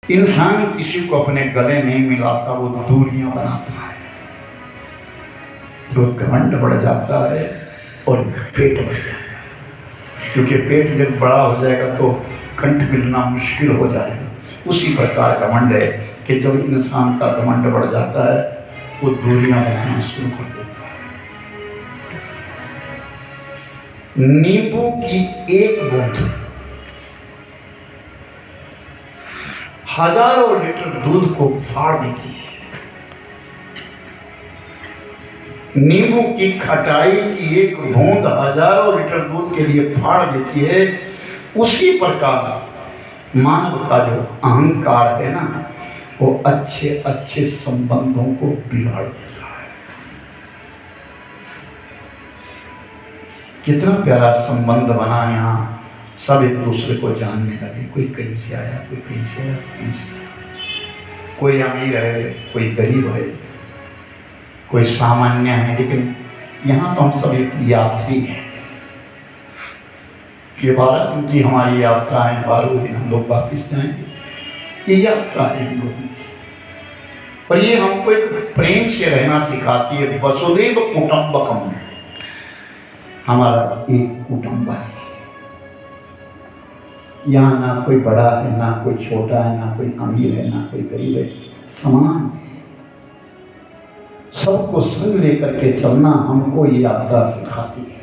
इंसान किसी को अपने गले नहीं मिलाता, वो दूरियां बनाता है। तो घमंड बढ़ जाता है और पेट बढ़ जाता है, क्योंकि पेट जब बड़ा हो जाएगा तो कंठ मिलना मुश्किल हो जाएगा। उसी प्रकार घमंड है कि जब इंसान का घमंड बढ़ जाता है वो दूरियां बनाना शुरू कर देता है। नींबू की एक बूंद हजारों लीटर दूध को फाड़ देती है। नींबू की खटाई की एक बूंद हजारों लीटर दूध के लिए फाड़ देती है। उसी प्रकार मानव का जो अहंकार है ना, वो अच्छे अच्छे संबंधों को बिगाड़ देता है। कितना प्यारा संबंध बना, यहाँ सब एक दूसरे को जानने लगे। कोई कहीं से आया, कोई कहीं से आया, कहीं से आया। कोई अमीर है, कोई गरीब है, कोई सामान्य है, लेकिन यहाँ तो हम सब एक यात्री हैं। ये 12 दिन की हमारी यात्रा है, 12वें दिन हम लोग वापिस जाएंगे। ये यात्रा है हम लोगों की, और ये हमको एक प्रेम से रहना सिखाती है। वसुदेव कुटुंबकम, हमारा एक कुटुंब है। यहाँ ना कोई बड़ा है, ना कोई छोटा है, ना कोई अमीर है, ना कोई गरीब है, समान है। सबको संग लेकर के चलना हमको ये यात्रा सिखाती है।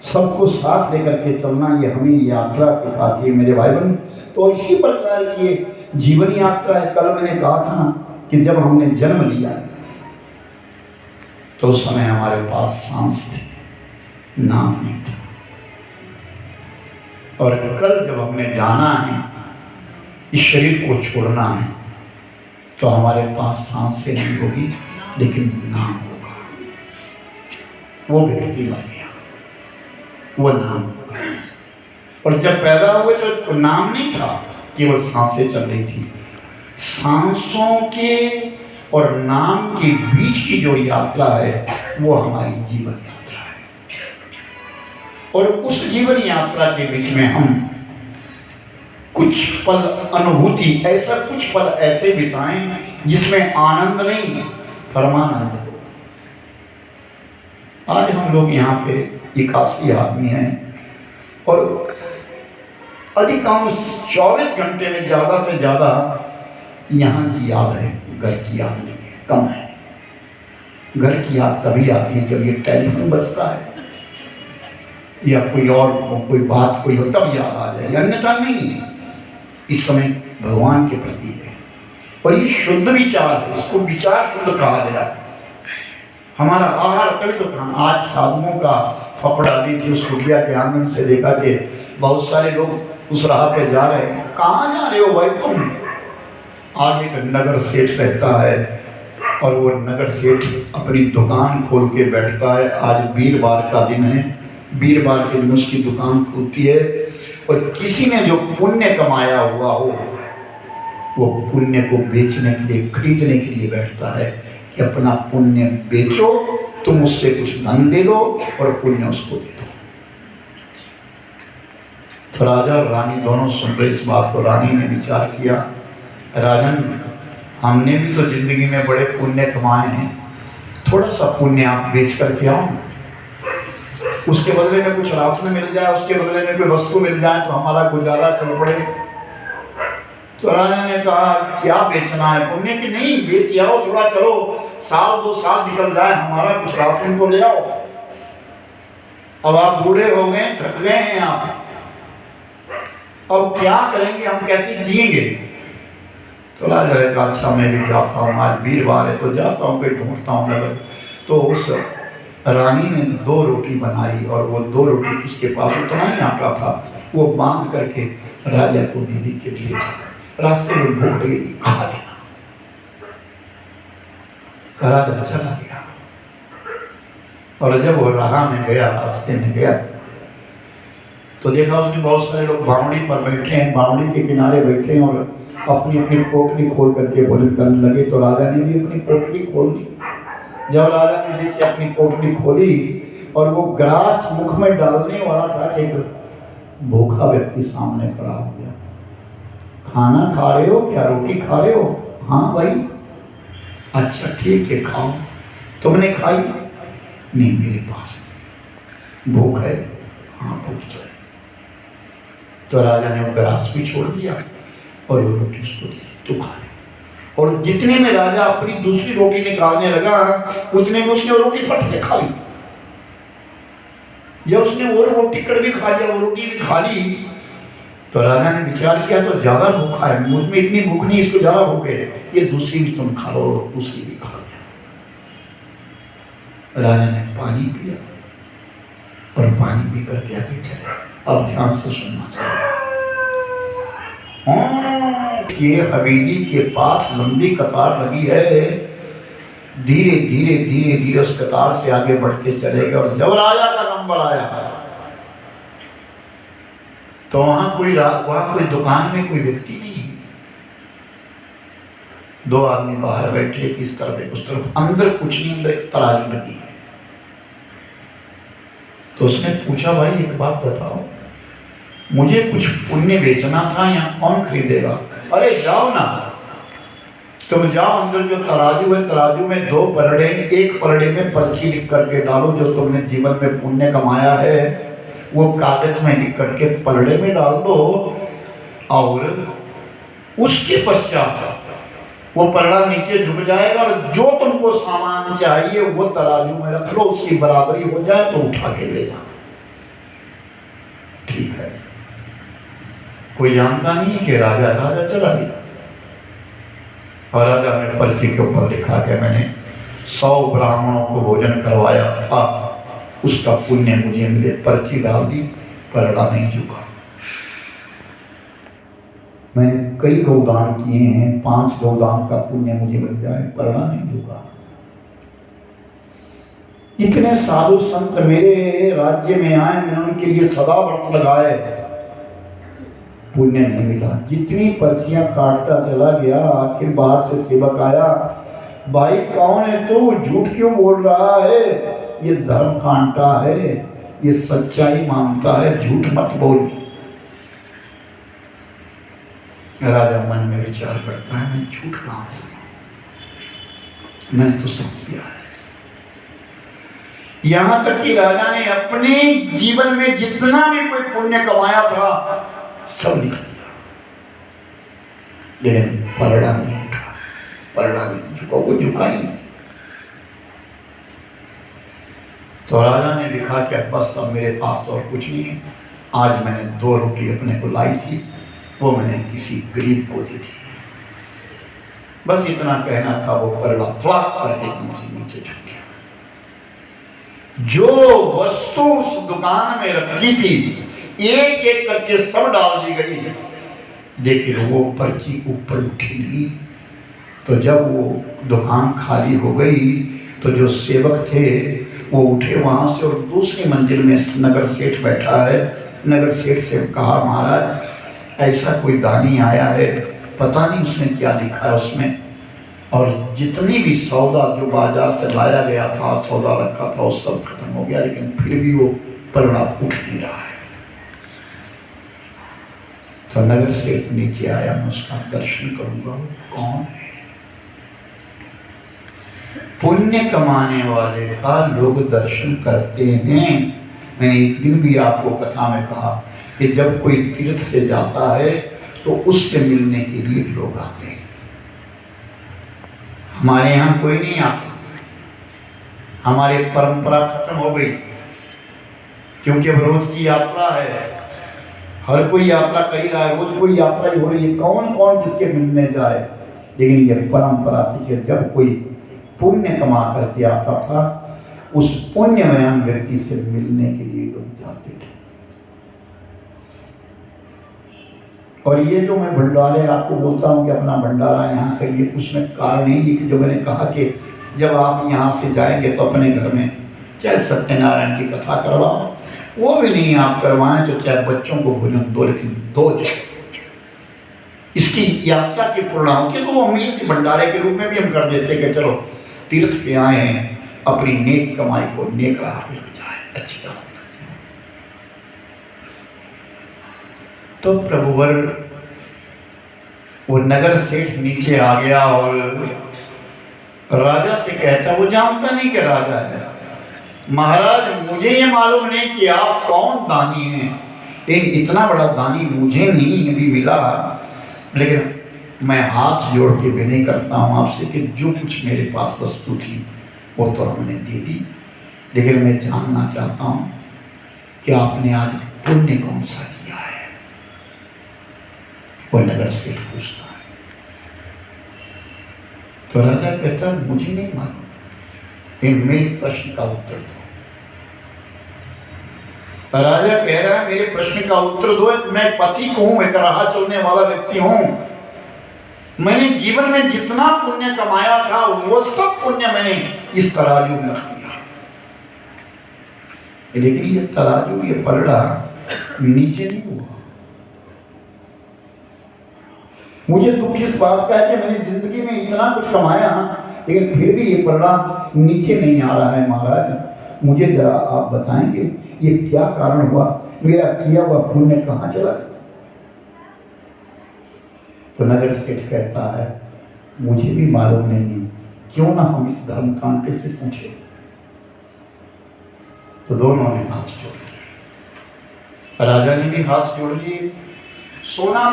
सबको साथ लेकर के चलना ये हमें यात्रा सिखाती है मेरे भाई बहन। तो इसी प्रकार की जीवन यात्रा है। कल मैंने कहा था ना कि जब हमने जन्म लिया तो उस समय हमारे पास सांस थी, नाम नहीं था। और कल जब हमने जाना है, इस शरीर को छोड़ना है, तो हमारे पास सांसें नहीं होगी, लेकिन नाम होगा। वो व्यक्ति मर गया, वो नाम होगा। और जब पैदा हुए तो नाम नहीं था, केवल सांसें चल रही थी। सांसों के और नाम के बीच की जो यात्रा है वो हमारी जीवन यात्रा है। और उस जीवन यात्रा के बीच में हम कुछ पल अनुभूति, ऐसा कुछ पल ऐसे बिताएं जिसमें आनंद नहीं, परमानंद हो। आज हम लोग यहाँ पे 81 आदमी हैं और अधिकांश 24 घंटे में ज़्यादा से ज़्यादा यहाँ की याद है, घर की याद नहीं है, कम है। घर की याद तभी आती है जब ये टेलीफोन बजता है या कोई और कोई बात कोई हो, तब याद आ जाए, अन्यथा नहीं। इस समय भगवान के प्रति है और ये शुद्ध विचार है, इसको विचार शुद्ध कहा गया। हमारा आहार, तभी तो आज साधुओं का फपड़ा ली थी, उस कुटिया के आंगन से देखा कि बहुत सारे लोग उस राह पे जा रहे हैं। कहाँ जा रहे हो भाई तुम? आगे एक नगर सेठ रहता है और वो नगर सेठ अपनी दुकान खोल के बैठता है। आज वीरवार का दिन है, वीरवार के दिन उसकी दुकान खुलती है और किसी ने जो पुण्य कमाया हुआ हो वो पुण्य को बेचने के लिए, खरीदने के लिए बैठता है कि अपना पुण्य बेचो, तुम उससे कुछ धन ले लो और पुण्य उसको दे दो। तो राजा और रानी दोनों सुन रहे इस बात को। रानी ने विचार किया, राजन, हमने भी तो जिंदगी में बड़े पुण्य कमाए हैं, थोड़ा सा पुण्य आप बेच करके आओ, उसके बदले में कुछ राशन मिल जाए, उसके बदले में कोई वस्तु मिल जाए तो हमारा गुजारा चल पड़े। तो राजा ने कहा, क्या बेचना है? पुण्य की नहीं, बेच आओ थोड़ा, चलो 1-2 साल निकल जाए, हमारा कुछ राशन को ले आओ। अब आप बूढ़े हो गए, थक गए हैं आप, अब क्या करेंगे, हम कैसे जिएंगे? तो राजा ने कहा, अच्छा मैं भी जाता हूँ, आज वीरवार है तो जाता हूँ, कोई ढूंढता हूँ नगर। तो उस रानी ने 2 रोटी बनाई और वो 2 रोटी उसके पास उतना ही आटा था, वो बांध करके राजा को दीदी के लिए रास्ते में भूख लगी, खा लेना। राजा चला गया और जब वो राह में गया, रास्ते में गया तो देखा उसने बहुत सारे लोग बावड़ी पर बैठे हैं, बावड़ी के किनारे बैठे हैं और अपनी अपनी पोटली खोल करके भोजन करने लगे। तो राजा ने भी अपनी पोटली खोल दी। जब राजा ने जैसे अपनी पोटली खोली और वो ग्रास मुख में डालने वाला था, एक भूखा व्यक्ति सामने खड़ा हो गया। खाना खा रहे हो क्या, रोटी खा रहे हो? हाँ भाई। अच्छा ठीक है खाओ। तुमने खाई? नहीं मेरे पास भूख है। हाँ भूख तो है। तो राजा ने वो ग्रास भी छोड़ दिया और वो रोटी उसको दी, तू खा ले। और जितने में राजा अपनी दूसरी रोटी निकालने लगा उतने में उसने वो रोटी फट से खा ली। जब उसने वो रोटी कड़वी खा लिया, वो रोटी भी खा ली, तो राजा ने विचार किया तो ज्यादा भूखा है, मुझ में इतनी भूख नहीं, इसको ज्यादा भूख है, ये दूसरी भी तुम खा लो। दूसरी भी खा लिया। राजा ने पानी पिया और पानी पी करके आगे चले। अब ध्यान से सुनना चाहिए। कि हवेली के पास लंबी कतार लगी है। धीरे धीरे धीरे धीरे उस कतार से आगे बढ़ते चले गए और जब राजा का नंबर आया तो वहां कोई दुकान में कोई व्यक्ति नहीं है। दो आदमी बाहर बैठे, इस तरफ एक उस तरफ, अंदर कुछ नहीं, अंदर एक तराजू लगी है। तो उसने पूछा, भाई एक बात बताओ, मुझे कुछ पुण्य बेचना था, यहाँ कौन खरीदेगा? अरे जाओ ना, तुम जाओ अंदर जो तराजू है, तराजू में दो परड़े, एक परड़े में पर्ची लिख करके डालो जो तुमने जीवन में पुण्य कमाया है, वो कागज में लिख करके परड़े में डाल दो, और उसके पश्चात वो परड़ा नीचे झुक जाएगा और जो तुमको सामान चाहिए वो तराजू में रख लो, उसकी बराबरी हो जाए तो उठा के ले जाओ। ठीक है। कोई जानता नहीं कि राजा चला गया और राजा ने पर्ची के ऊपर लिखा कि मैंने 100 ब्राह्मणों को भोजन करवाया था, उसका पुण्य मुझे मिले। पर्ची डाल दी, परड़ा नहीं झुका। मैंने कई गौदान किए हैं, 5 गौदान का पुण्य मुझे मिल जाए, परड़ा नहीं झुका। इतने साधु संत मेरे राज्य में आए, मैंने उनके लिए सदा व्रत लगाए, पुण्य नहीं मिला। जितनी पर्चियां काटता चला गया, आखिर बाहर से सेवक आया, भाई कौन है तू, झूठ क्यों बोल रहा है? ये धर्म कांटा है, ये सच्चाई मानता है, झूठ मत बोल। राजा मन में विचार करता है, मैं झूठ कहाँ बोलूं, मैंने तो सब किया है। यहां तक कि राजा ने अपने जीवन में जितना भी कोई पुण्य कमाया था सब लिख दिया, लेकिन परड़ा नहीं उठा, परड़ा नहीं झुका, वो झुका ही नहीं। तो राजा ने लिखा कि बस अब मेरे पास तो और कुछ नहीं है, आज मैंने 2 रोटी अपने को लाई थी, वो मैंने किसी गरीब को दी थी, बस इतना कहना था। वो परड़ा थोड़ा करके नीचे झुक गया। जो वस्तु उस दुकान में रखी थी एक एक करके सब डाल दी गई, लेकिन वो पर्ची ऊपर उठी नहीं। तो जब वो दुकान खाली हो गई तो जो सेवक थे वो उठे वहां से और दूसरी मंजिल में नगर सेठ बैठा है। नगर सेठ से कहा, महाराज ऐसा कोई दानी आया है, पता नहीं उसने क्या लिखा है उसमें, और जितनी भी सौदा जो बाजार से लाया गया था, सौदा रखा था, वो सब खत्म हो गया, लेकिन फिर भी वो परड़ा उठ नहीं रहा है। तो नगर सेठ नीचे आया, मैं उसका दर्शन करूंगा, वो कौन है? पुण्य कमाने वाले का लोग दर्शन करते हैं। मैंने एक दिन भी आपको कथा में कहा कि जब कोई तीर्थ से जाता है तो उससे मिलने के लिए लोग आते हैं। हमारे यहाँ कोई नहीं आता, हमारी परंपरा खत्म हो गई, क्योंकि अब रोज की यात्रा है, हर कोई यात्रा कर ही रहा है, रोज कोई यात्रा ही हो रही है, कौन कौन किसके मिलने जाए। लेकिन ये परंपरा थी कि जब कोई पुण्य कमा करके आता था, उस पुण्यमय व्यक्ति से मिलने के लिए लोग जाते थे। और ये जो मैं भंडारे आपको बोलता हूँ कि अपना भंडारा यहाँ करिए, उसमें कारण यही कि जो मैंने कहा कि जब आप यहाँ से जाएंगे तो अपने घर में चाहे सत्यनारायण की कथा करवाओ, वो भी नहीं आप करवाएं तो चाहे बच्चों को भोजन दो, लेकिन 2 इसकी यात्रा की पूर्णाहुति तो हम इसी भंडारे के रूप में भी हम कर देते कि चलो तीर्थ पे आए हैं, अपनी नेक कमाई को नेक राह पे जाए, अच्छी तरह। तो प्रभुवर वो नगर सेठ नीचे आ गया और राजा से कहता, वो जानता नहीं कि राजा है, महाराज मुझे ये मालूम नहीं कि आप कौन दानी हैं, लेकिन इतना बड़ा दानी मुझे नहीं अभी मिला, लेकिन मैं हाथ जोड़ के विनय करता हूँ आपसे कि जो कुछ मेरे पास वस्तु थी वो तो हमने दे दी, लेकिन मैं जानना चाहता हूँ कि आपने आज पुण्य कौन सा किया है। वो नगर सेठ पूछता है, तो राजा कहता मुझे नहीं मालूम, लेकिन मेरे प्रश्न का उत्तर दो। राजा कह रहा है मेरे प्रश्न का उत्तर दो, मैं पति को हूं, एक राह चलने वाला व्यक्ति हूं, मैंने जीवन में जितना पुण्य कमाया था वो सब पुण्य मैंने इस तराजू में रख दिया, लेकिन ये तराजू, ये पलड़ा नीचे नहीं हुआ। मुझे दुख इस बात का है कि मैंने जिंदगी में इतना कुछ कमाया, लेकिन फिर भी ये पलड़ा नीचे नहीं आ रहा है। महाराज मुझे जरा आप बताएंगे ये क्या कारण हुआ, मेरा किया हुआ पुण्य कहाँ चला? तो नगर सेठ कहता है मुझे भी मालूम नहीं, क्यों ना हम इस धर्मकांटे से पूछे। तो दोनों ने हाथ जोड़ लिए, राजा ने भी हाथ जोड़ लिए। सोना